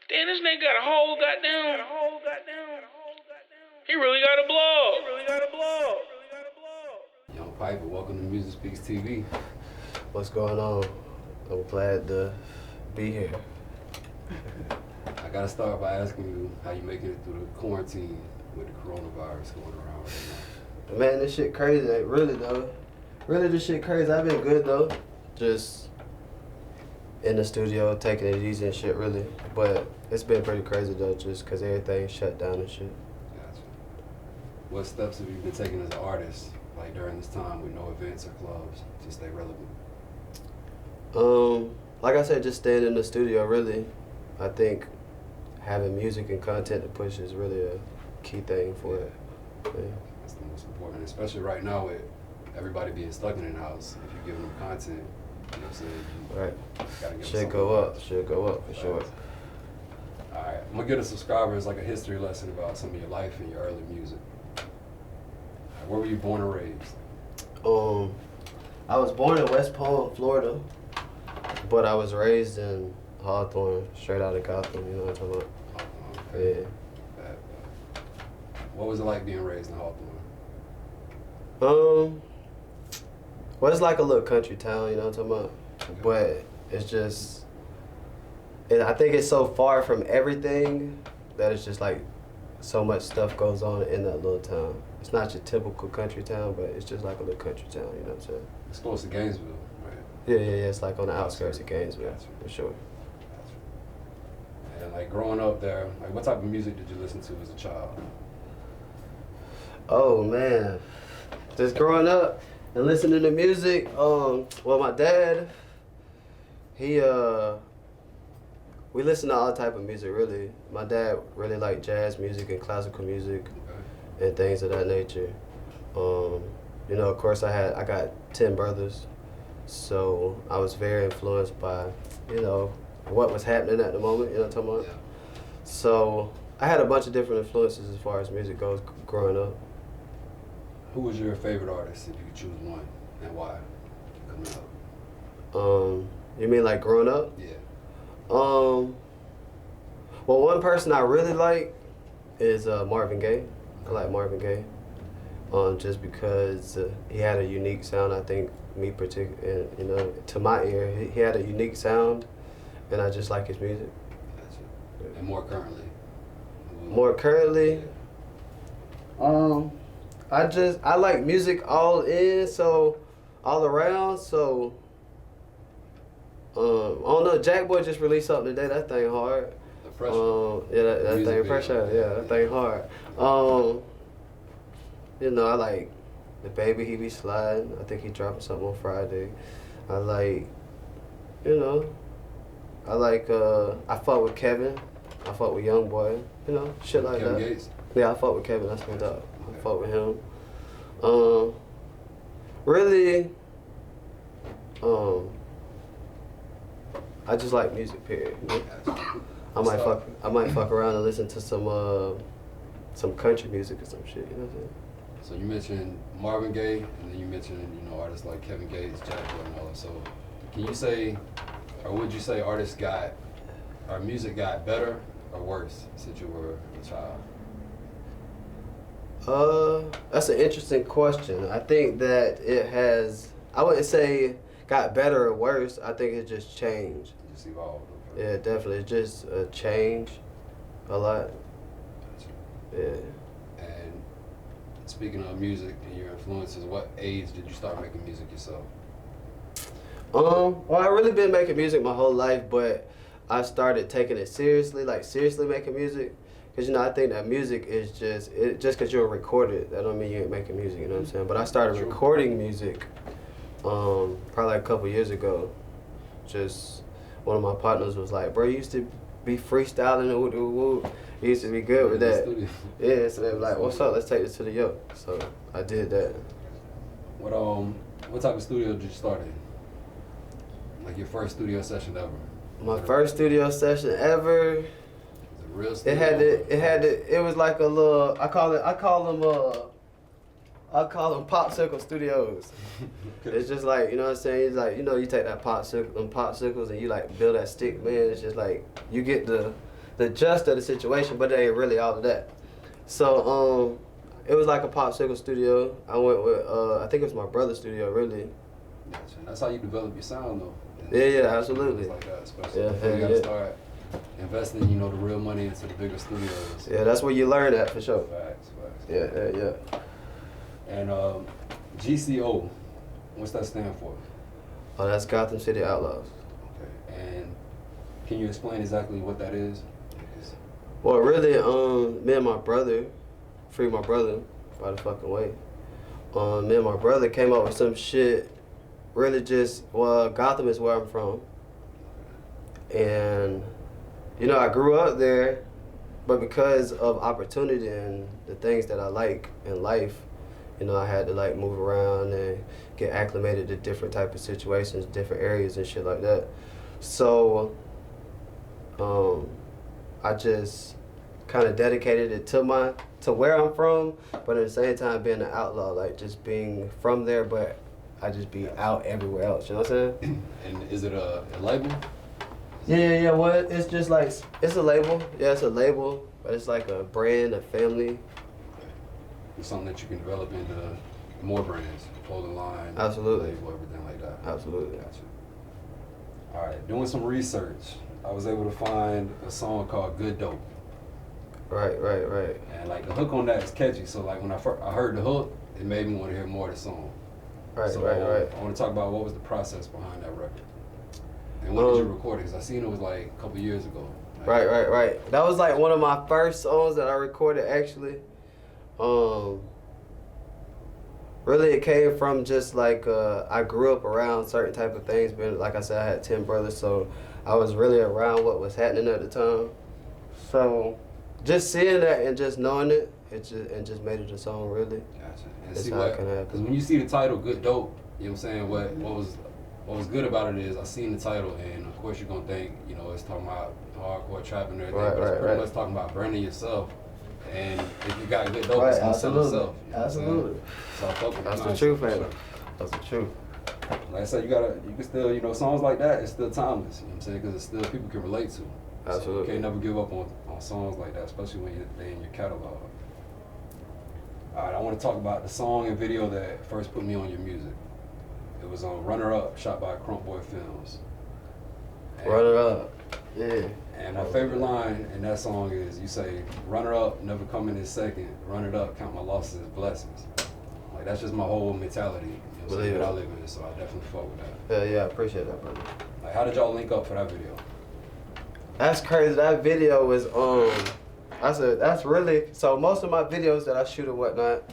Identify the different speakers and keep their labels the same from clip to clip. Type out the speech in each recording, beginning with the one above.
Speaker 1: Damn, this nigga got a whole goddamn. He really got a blog.
Speaker 2: Young Pipa, welcome to Music Speaks TV.
Speaker 3: What's going on? I'm glad to be here.
Speaker 2: I gotta start by asking you how you making it through the quarantine with the coronavirus going around right now.
Speaker 3: Man, this shit crazy. Like, really though. Really, this shit crazy. I've been good though. Just in the studio, taking it easy and shit, really. But it's been pretty crazy though, just because everything's shut down and shit.
Speaker 2: Gotcha. What steps have you been taking as an artist, like during this time with no events or clubs, to stay relevant?
Speaker 3: Like I said, just staying in the studio, really. I think having music and content to push is really a key thing for it. Yeah.
Speaker 2: That's the most important, especially right now with everybody being stuck in the house. If you're giving them content, you know what I'm saying?
Speaker 3: Right.
Speaker 2: Gotta give them
Speaker 3: Should go up. Should go up for sure.
Speaker 2: All right, I'm gonna give the subscribers like a history lesson about some of your life and your early music. Where were you born and raised?
Speaker 3: I was born in West Palm, Florida, but I was raised in Hawthorne, straight out of Gotham. You know what I'm talking about?
Speaker 2: Okay.
Speaker 3: Yeah.
Speaker 2: Bad. What was it like being raised in Hawthorne?
Speaker 3: Well, it's like a little country town, you know what I'm talking about?
Speaker 2: Okay.
Speaker 3: But it's just, I think it's so far from everything that it's just like so much stuff goes on in that little town. It's not your typical country town, but it's just like a little country town, you know what I'm saying?
Speaker 2: It's close to Gainesville, right?
Speaker 3: Yeah, it's like on the outskirts of Gainesville,
Speaker 2: Gotcha.
Speaker 3: for sure.
Speaker 2: And like growing up there, like what type of music did you listen to as a child?
Speaker 3: Oh man, just growing up and listening to music. Well, my dad, we listen to all type of music really. My dad really liked jazz music and classical music
Speaker 2: Okay.
Speaker 3: and things of that nature. You know, of course, I got 10 brothers, so I was very influenced by, you know, what was happening at the moment. You know what I'm talking about?
Speaker 2: Yeah.
Speaker 3: So I had a bunch of different influences as far as music goes growing up.
Speaker 2: Who was your favorite artist, if you could choose one, and why? Coming up.
Speaker 3: You mean like growing up?
Speaker 2: Yeah.
Speaker 3: Well, one person I really like is Marvin Gaye. I like Marvin Gaye, just because he had a unique sound. I think me particular, you know, to my ear, he had a unique sound, and I just like his music.
Speaker 2: Gotcha. And more currently?
Speaker 3: More currently, I like music all around. So I don't know. Jack Boy just released something today. That thing hard.
Speaker 2: The pressure.
Speaker 3: Yeah, that
Speaker 2: Music
Speaker 3: thing
Speaker 2: video.
Speaker 3: pressure. Yeah, that thing hard. You know, I like the baby he be sliding. I think he dropping something on Friday. I like, you know, I fuck with Kevin. I fuck with Young Boy. You know, shit like
Speaker 2: Kevin
Speaker 3: that.
Speaker 2: Gates?
Speaker 3: Yeah, I fuck with Kevin. That's my dog.
Speaker 2: Okay.
Speaker 3: I fuck with him. Really, I just like music. Period. You know?
Speaker 2: Gotcha.
Speaker 3: I might fuck around and listen to some country music or some shit. You know what I'm saying?
Speaker 2: So you mentioned Marvin Gaye, and then you mentioned, you know, artists like Kevin Gates, Jack Boy, and all that. So can you say, or would you say music got better or worse since you were a child?
Speaker 3: That's an interesting question. I think that it has, I wouldn't say got better or worse. I think it just changed.
Speaker 2: It just evolved. Okay.
Speaker 3: Yeah, definitely. It just changed a lot.
Speaker 2: Gotcha.
Speaker 3: Yeah.
Speaker 2: And speaking of music and your influences, what age did you start making music yourself?
Speaker 3: Well, I really been making music my whole life, but I started taking it seriously, like seriously making music. Cause you know, I think that music is just cause you'll record it, that don't mean you ain't making music, you know what I'm saying? But I started recording music, probably like a couple years ago. Just one of my partners was like, bro, you used to be freestyling and woo. You used to be good with that. Yeah, so they were like, what's up? Let's take this to the yoke. So I did that.
Speaker 2: What type of studio did you start in? Like your first studio session ever?
Speaker 3: My first studio session ever.
Speaker 2: Real studio?
Speaker 3: It was like a little, I call them popsicle studios.
Speaker 2: Okay.
Speaker 3: It's just like, you know what I'm saying? It's like, you know, you take them popsicles and you like build that stick, man. It's just like, you get the the gist of the situation, but it ain't really all of that. So it was like a popsicle studio. I went with I think it was my brother's studio really.
Speaker 2: Gotcha. That's how you develop your sound though.
Speaker 3: Yeah, absolutely.
Speaker 2: Like that, especially
Speaker 3: Yeah,
Speaker 2: before you gotta
Speaker 3: yeah.
Speaker 2: start investing, you know, the real money into the bigger studios.
Speaker 3: Yeah, that's where you learn that for sure.
Speaker 2: Facts.
Speaker 3: Yeah.
Speaker 2: And GCO, what's that stand for?
Speaker 3: Oh, that's Gotham City Outlaws.
Speaker 2: Okay. And can you explain exactly what that is?
Speaker 3: Well, really, me and my brother, free my brother, by the fucking way. Me and my brother came up with some shit. Really, just Gotham is where I'm from, and you know I grew up there, but because of opportunity and the things that I like in life, you know I had to like move around and get acclimated to different type of situations, different areas and shit like that. So, I just kind of dedicated it to where I'm from, but at the same time being an outlaw, like just being from there, but I just be out everywhere else. You know what I'm saying?
Speaker 2: And is it a label?
Speaker 3: Yeah. Well, it's just like it's a label. Yeah, it's a label, but it's like a brand, a family.
Speaker 2: It's something that you can develop into more brands, clothing line,
Speaker 3: Absolutely.
Speaker 2: label, everything like that.
Speaker 3: Absolutely.
Speaker 2: Gotcha. All right, doing some research, I was able to find a song called "Good Dope."
Speaker 3: Right.
Speaker 2: And like the hook on that is catchy. So like when I heard the hook, it made me want to hear more of the song.
Speaker 3: Right.
Speaker 2: I want to talk about what was the process behind that record. And when did you record it? Because I seen it was like a couple years ago. Like,
Speaker 3: Right. That was like one of my first songs that I recorded actually. Really it came from just like I grew up around certain type of things, but like I said, I had 10 brothers, so I was really around what was happening at the time. So just seeing that and just knowing it, just made it a song really.
Speaker 2: Gotcha. And
Speaker 3: That's
Speaker 2: see
Speaker 3: how
Speaker 2: what?
Speaker 3: it can happen.
Speaker 2: Because when you see the title "Good Dope," you know what I'm saying? What was good about it is I seen the title, and of course you're gonna think, you know, it's talking about hardcore trap and everything, but it's pretty much talking about branding yourself. And if you got good dope, it's gonna sell itself. You know
Speaker 3: Absolutely.
Speaker 2: So I fuck with
Speaker 3: That's
Speaker 2: it.
Speaker 3: the truth, man. That's the truth.
Speaker 2: Like I said, you can still, you know, songs like that, it's still timeless. You know what I'm saying? Because it's still people can relate to.
Speaker 3: Absolutely.
Speaker 2: So you can't never give up on songs like that, especially when they're in your catalog. All right, I want to talk about the song and video that first put me on your music. It was on Runner Up, shot by Crump Boy Films.
Speaker 3: Runner Up. Yeah.
Speaker 2: And my favorite line in that song is you say, "Runner up, never coming in second. Run it up, count my losses as blessings." Like that's just my whole mentality. You know what I'm saying, that I live in, so I definitely fuck with that.
Speaker 3: Yeah, I appreciate that, brother.
Speaker 2: Like, how did y'all link up for that video?
Speaker 3: That's crazy. That video was that's really so most of my videos that I shoot or whatnot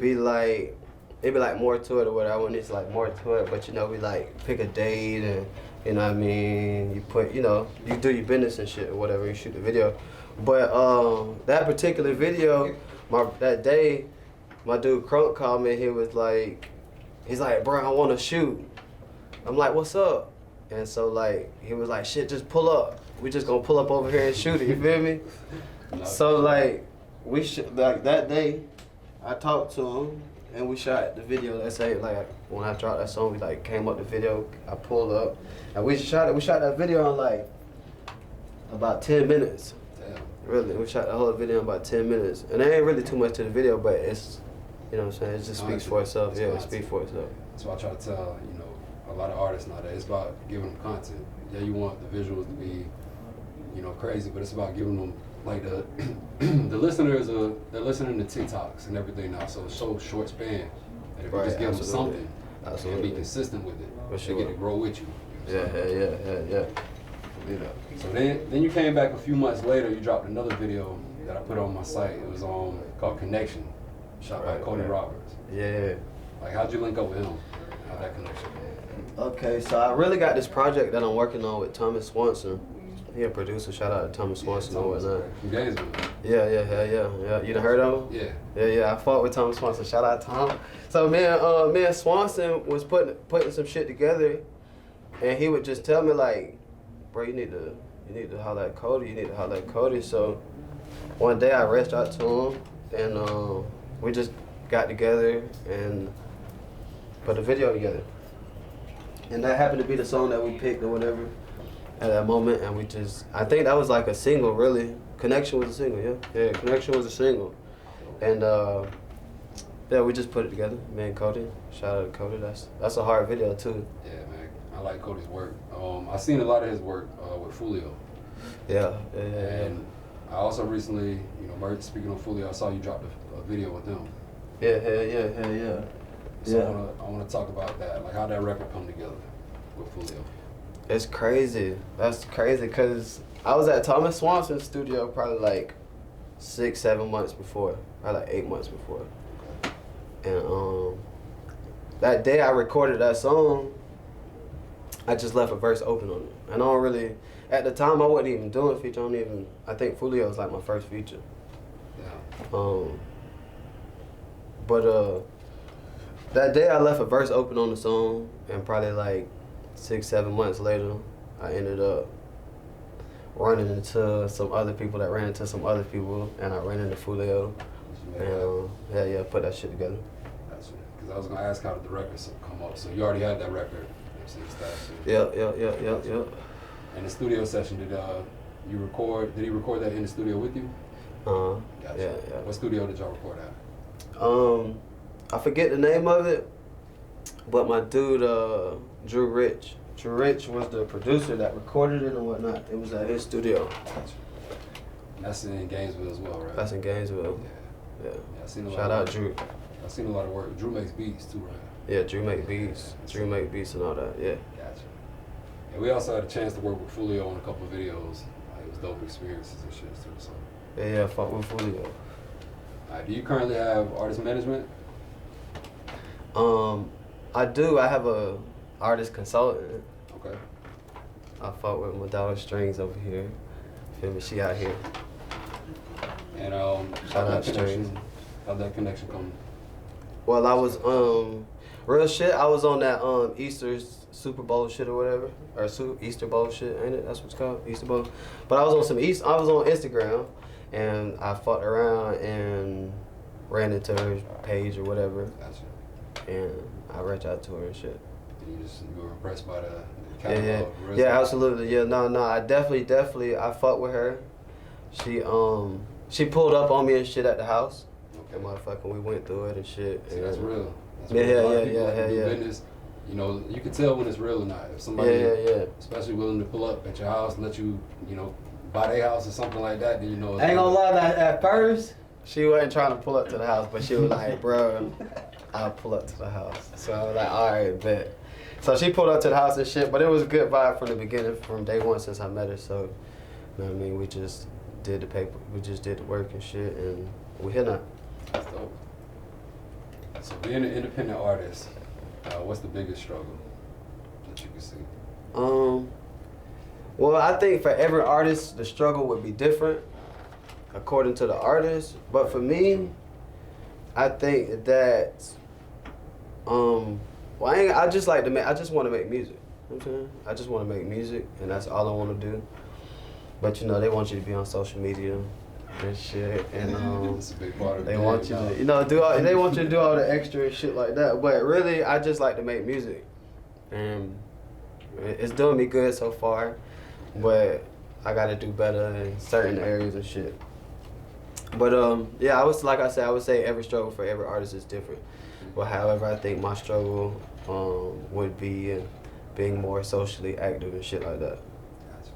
Speaker 3: be like it be like more to it or whatever. When it's like more to it, but you know we like pick a date and you know what I mean, you put, you know, you do your business and shit or whatever, you shoot the video. But that particular video, that day, my dude Crunk called me and he's like, "Bro, I wanna shoot." I'm like, "What's up?" And so like he was like, "Shit, just pull up. We just gonna pull up over here and shoot it," you feel me? So like like that day, I talked to him and we shot the video. Let's say like when I dropped that song, we like came up the video. I pulled up and we shot it. We shot that video in like about 10 minutes.
Speaker 2: Damn.
Speaker 3: Really, we shot the whole video in about 10 minutes. And there ain't really too much to the video, but it's, you know what I'm saying? It just speaks for itself. Yeah, it speaks for itself.
Speaker 2: That's why I try to tell, you know, a lot of artists nowadays, it's about giving them content. Yeah, you want the visuals to be, you know, crazy, but it's about giving them, like the listeners they're listening to TikToks and everything now, so it's so short span. And if you just give them something and be consistent with it, they get to grow with you.
Speaker 3: Yeah.
Speaker 2: So then you came back a few months later, you dropped another video that I put on my site. It was called Connection, shot by Cody Roberts.
Speaker 3: Yeah.
Speaker 2: Like, how'd you link up with him? How'd that connection go?
Speaker 3: Okay, so I really got this project that I'm working on with Thomas Swanson. He a producer. Shout out to Thomas Swanson and whatnot.
Speaker 2: From Gainesville.
Speaker 3: Yeah. You done heard of him? Yeah. I fought with Thomas Swanson. Shout out to Tom. So me and Swanson was putting some shit together, and he would just tell me like, "Bro, you need to holler at Cody. You need to holler at Cody." So one day I reached out to him, and we just got together and put a video together. And that happened to be the song that we picked or whatever. at that moment, and I think that was like a single, really. Connection was a single, yeah. Connection was a single. And yeah, we just put it together, me and Cody. Shout out to Cody, that's a hard video too.
Speaker 2: Yeah, man, I like Cody's work. I've seen a lot of his work with Fulio.
Speaker 3: Yeah.
Speaker 2: And I also recently, speaking of Fulio, I saw you dropped a video with them.
Speaker 3: Yeah.
Speaker 2: So I want to talk about that, like how that record come together with Fulio.
Speaker 3: It's crazy. That's crazy because I was at Thomas Swanson's studio probably like 6-7 months before, probably like 8 months before. And that day I recorded that song, I just left a verse open on it. And I don't really, at the time I wasn't even doing feature. I think Fulio was like my first feature.
Speaker 2: Yeah.
Speaker 3: But that day I left a verse open on the song, and probably like 6-7 months later, I ended up running into some other people that ran into some other people, and I ran into Fulio. And put that shit together.
Speaker 2: That's it. Because I was gonna ask how did the record come up. So you already had that record.
Speaker 3: Yeah.
Speaker 2: And the studio session, did he record that in the studio with you?
Speaker 3: Gotcha. Yeah.
Speaker 2: What studio did y'all record at?
Speaker 3: I forget the name of it, but my dude, Drew Rich was the producer that recorded it and whatnot. It was at his studio.
Speaker 2: Gotcha. And that's in Gainesville as well, right?
Speaker 3: That's in Gainesville.
Speaker 2: Yeah. I seen
Speaker 3: Shout out Drew.
Speaker 2: I've seen a lot of work. Drew makes beats too, right?
Speaker 3: Yeah, Drew make beats. Drew make beats and all that. Yeah.
Speaker 2: Gotcha. And we also had a chance to work with Fulio on a couple of videos. It was dope experiences and shit too. So.
Speaker 3: Yeah, fuck with Fulio.
Speaker 2: Do you currently have artist management?
Speaker 3: I do. I have a artist consultant.
Speaker 2: Okay.
Speaker 3: I fuck with my daughter Strings over here. Feel me? She out here.
Speaker 2: And
Speaker 3: Shout out Strings.
Speaker 2: How'd that connection come?
Speaker 3: Well, I was real shit. I was on that Easter Super Bowl shit or whatever, or Easter Bowl shit, ain't it? That's what it's called, Easter Bowl. But I was on I was on Instagram, and I fucked around and ran into her page or whatever.
Speaker 2: Gotcha.
Speaker 3: And I reached out to her and shit.
Speaker 2: And you were impressed by the catalog?
Speaker 3: Yeah, absolutely. Yeah, no, I definitely, I fucked with her. She pulled up on me and shit at the house.
Speaker 2: Okay.
Speaker 3: And motherfucking, we went through it and shit.
Speaker 2: See, that's real.
Speaker 3: Yeah.
Speaker 2: Business, you can tell when it's real or not. If somebody, especially willing to pull up at your house and let you, buy their house or something like that, then you know.
Speaker 3: I ain't gonna lie, at first, she wasn't trying to pull up to the house, but she was like, bro, I'll pull up to the house. So I was like, all right, bet. So she pulled up to the house and shit, but it was a good vibe from the beginning, from day one since I met her. So, you know what I mean? We just did the paper, we just did the work and shit, and we hit now.
Speaker 2: That's dope. So being an independent artist, what's the biggest struggle that you can see?
Speaker 3: Well, I think for every artist, the struggle would be different according to the artist. But for me, I think that, I just want to make music. You know what I'm saying? I just want to make music, and that's all I want to do. But they want you to be on social media and shit, and
Speaker 2: it's a big part of
Speaker 3: they want you to, they want you to do all the extra shit like that. But really, I just like to make music, and it's doing me good so far. But I got to do better in certain areas and shit. But I would say every struggle for every artist is different. But however, I think my struggle would be being more socially active and shit like that.
Speaker 2: Gotcha.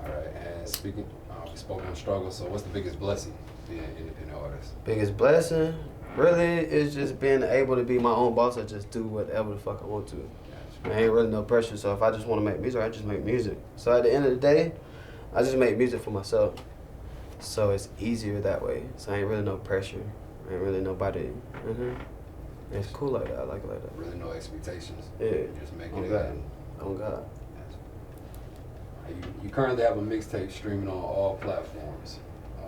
Speaker 2: All right, and speaking. We spoke on struggle, so what's the biggest blessing being an independent artist?
Speaker 3: Biggest blessing, really, is just being able to be my own boss and just do whatever the fuck I want to. Gotcha. I ain't really no pressure, so if I just want to make music, I just make music. So at the end of the day, I just make music for myself. So it's easier that way. So I ain't really no pressure. Ain't really nobody. It's cool like that. I like it like that.
Speaker 2: Really no expectations.
Speaker 3: Yeah.
Speaker 2: You're just making it.
Speaker 3: On God.
Speaker 2: You currently have a mixtape streaming on all platforms.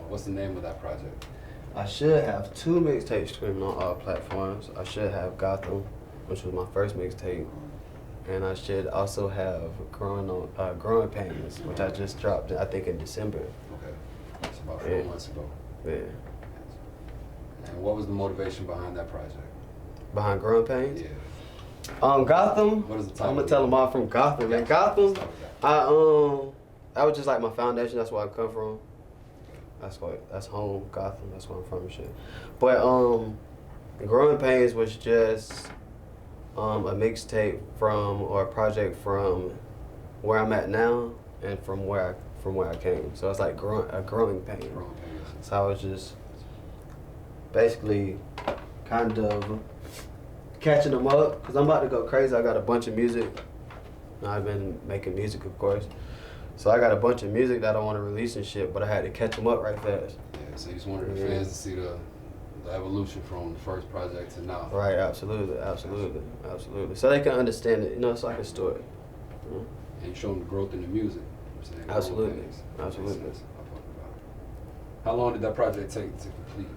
Speaker 2: What's the name of that project?
Speaker 3: I should have 2 mixtapes streaming on all platforms. I should have Gotham, which was my first mixtape, and I should also have Growing Pains, which I just dropped, I think, in December.
Speaker 2: Okay, that's about 4 months ago.
Speaker 3: Yeah.
Speaker 2: And what was the motivation behind that project?
Speaker 3: Behind Growing Pains?
Speaker 2: Yeah.
Speaker 3: Gotham.
Speaker 2: What is the title?
Speaker 3: I'm gonna tell them I'm from Gotham, man. Gotham. That was just like my foundation. That's where I come from. That's home, Gotham. That's where I'm from and shit. But Growing Pains was just a mixtape or a project from where I'm at now and from where I came. So it's like a growing pain. So I was just basically kind of catching them up because I'm about to go crazy. I got a bunch of music. I've been making music, of course. So I got a bunch of music that I want to release and shit, but I had to catch them up right fast.
Speaker 2: Yeah, so you just wanted the fans to see the evolution from the first project to now.
Speaker 3: Right, absolutely. So they can understand it. You know, it's like a story.
Speaker 2: And you show them the growth in the music. You know what I'm saying?
Speaker 3: Absolutely.
Speaker 2: How long did that project take to complete?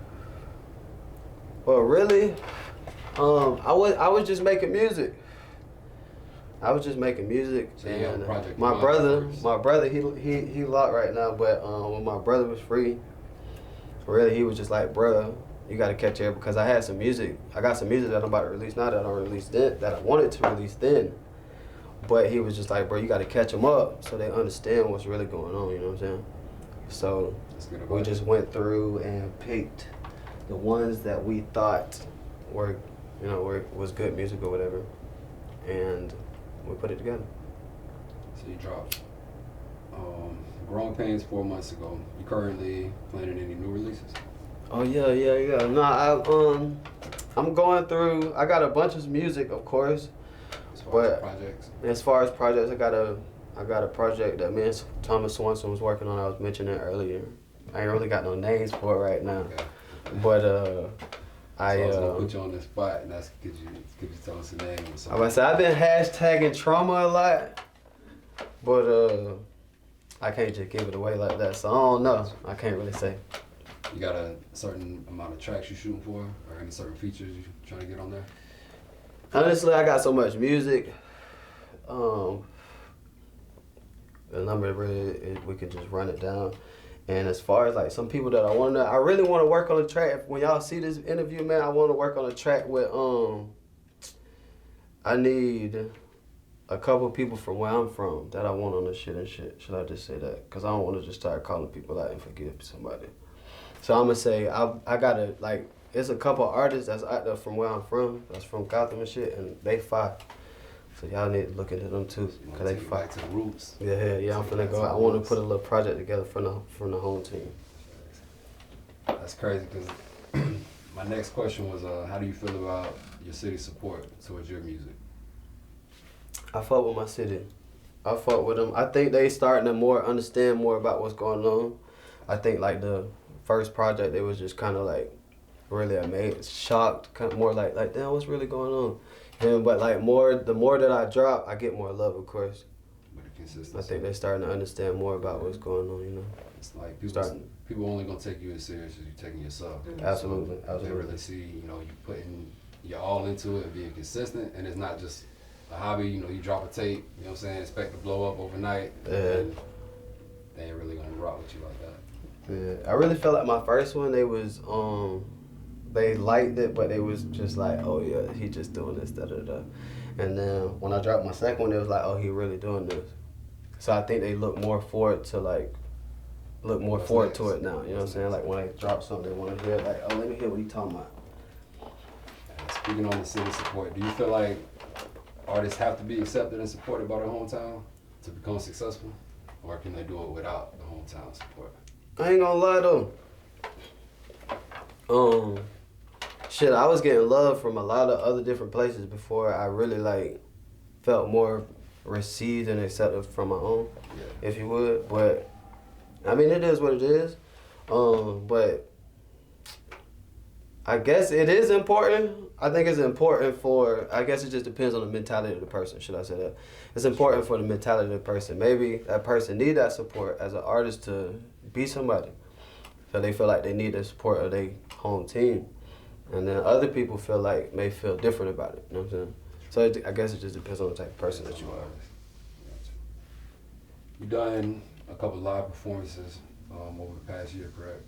Speaker 3: Well, really, I was just making music.
Speaker 2: So you have a project
Speaker 3: my brother, he locked right now. But when my brother was free, really he was just like, bruh, you gotta catch up because I had some music. I got some music that I'm about to release now that I don't release then, that I wanted to release then. But he was just like, bro, you gotta catch them up so they understand what's really going on. You know what I'm saying? So we just went through and picked the ones that we thought were was good music or whatever, and we put it together.
Speaker 2: So you dropped Growing Pains 4 months ago. You currently planning any new releases?
Speaker 3: Oh yeah. No, I'm going through. I got a bunch of music, of course. As far as projects, I got a project that me and Thomas Swanson was working on. I was mentioning earlier. I ain't really got no names for it right now, okay. But I was
Speaker 2: gonna put you on the spot, and that's could you tell us the name or something?
Speaker 3: I was say I've been hashtagging trauma a lot, but I can't just give it away like that. So I don't know. I can't really say.
Speaker 2: You got a certain amount of tracks you shooting for, or any certain features you trying to get on there?
Speaker 3: Honestly, I got so much music. The number really, we can just run it down. And as far as like some people that I really want to work on a track. When y'all see this interview, man, I want to work on a track with, I need a couple people from where I'm from that I want on the shit and shit. Should I just say that? Because I don't want to just start calling people out and forgive somebody. So I'm going to say, I got to, like, there's a couple artists that's out there from where I'm from, that's from Gotham and shit, and they fire. So y'all need to look into them too, cause they fire.
Speaker 2: Back to the roots.
Speaker 3: Yeah, I'm finna go. I want to put a little project together from the home team.
Speaker 2: That's crazy, cause my next question was, how do you feel about your city's support towards your music?
Speaker 3: I fuck with my city. I fuck with them. I think they starting to understand more about what's going on. I think like the first project, they was just kind of like really amazed, shocked, kind of more like damn, what's really going on? But like the more that I drop, I get more love, of course.
Speaker 2: With the consistency.
Speaker 3: I think they're starting to understand more about what's going on, you know.
Speaker 2: It's like people only gonna take you as serious as you taking yourself.
Speaker 3: Absolutely.
Speaker 2: They really see, you putting your all into it and being consistent, and it's not just a hobby. You drop a tape, you know what I'm saying, expect to blow up overnight.
Speaker 3: Yeah.
Speaker 2: And they ain't really gonna rock with you like that.
Speaker 3: Yeah, I really felt like my first one, they liked it, but they was just like, oh yeah, he just doing this, da-da-da. And then when I dropped my second one, it was like, oh, he really doing this. So I think they look more forward to it now, you know what I'm saying? Like when I drop something, they want to hear like, oh, let me hear what he talking about.
Speaker 2: Speaking on the city support, do you feel like artists have to be accepted and supported by their hometown to become successful? Or can they do it without the hometown support?
Speaker 3: I ain't gonna lie though. Shit, I was getting love from a lot of other different places before I really like felt more received and accepted from my own, if you would. But I mean, it is what it is. But I guess it is important. I think it's important I guess it just depends on the mentality of the person, should I say that? It's important for the mentality of the person. Maybe that person need that support as an artist to be somebody. So they feel like they need the support of their home team. And then other people may feel different about it, you know what I'm saying? So I guess it just depends on the type of person that you are.
Speaker 2: You've done a couple live performances over the past year, correct?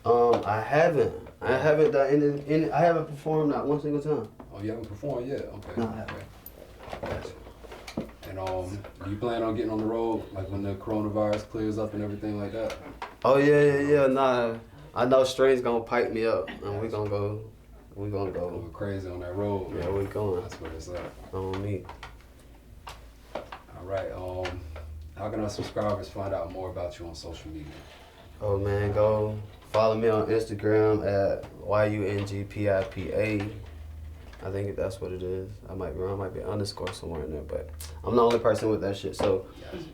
Speaker 3: I haven't. I haven't done any. I haven't performed not one single time.
Speaker 2: Oh, you haven't performed yet? Okay.
Speaker 3: No, I haven't.
Speaker 2: Okay. Gotcha. And do you plan on getting on the road like when the coronavirus clears up and everything like that?
Speaker 3: Oh yeah. Nah, I know String's gonna pipe me up, and we gonna go.
Speaker 2: Go crazy on that road.
Speaker 3: Yeah, we going.
Speaker 2: That's what it's at.
Speaker 3: On me.
Speaker 2: All right. How can our subscribers find out more about you on social media?
Speaker 3: Oh man, go follow me on Instagram at YUNGPIPA. I think that's what it is. I might be wrong, might be underscore somewhere in there, but I'm the only person with that shit. So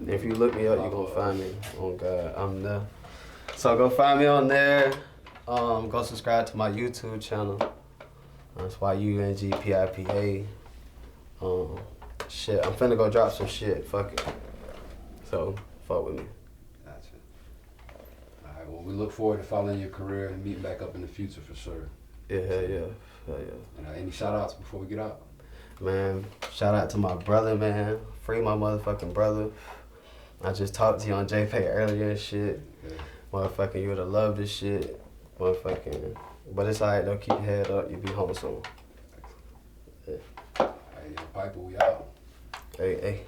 Speaker 3: if you look me up, you're gonna find me. Oh God, I'm there. So go find me on there. Go subscribe to my YouTube channel. That's YUNGPIPA. Shit, I'm finna go drop some shit. Fuck it. So fuck with me.
Speaker 2: Gotcha. All right. Well, we look forward to following your career and meeting back up in the future for sure.
Speaker 3: Yeah, hell yeah.
Speaker 2: And any shout outs before we get out?
Speaker 3: Man, shout out to my brother, man. Free my motherfucking brother. I just talked to you on JPay earlier and shit.
Speaker 2: Okay.
Speaker 3: Motherfucking, you would have loved this shit. Motherfucking. But it's alright though, keep your head up, you be home soon.
Speaker 2: Hey, Pipa, we out.
Speaker 3: Hey.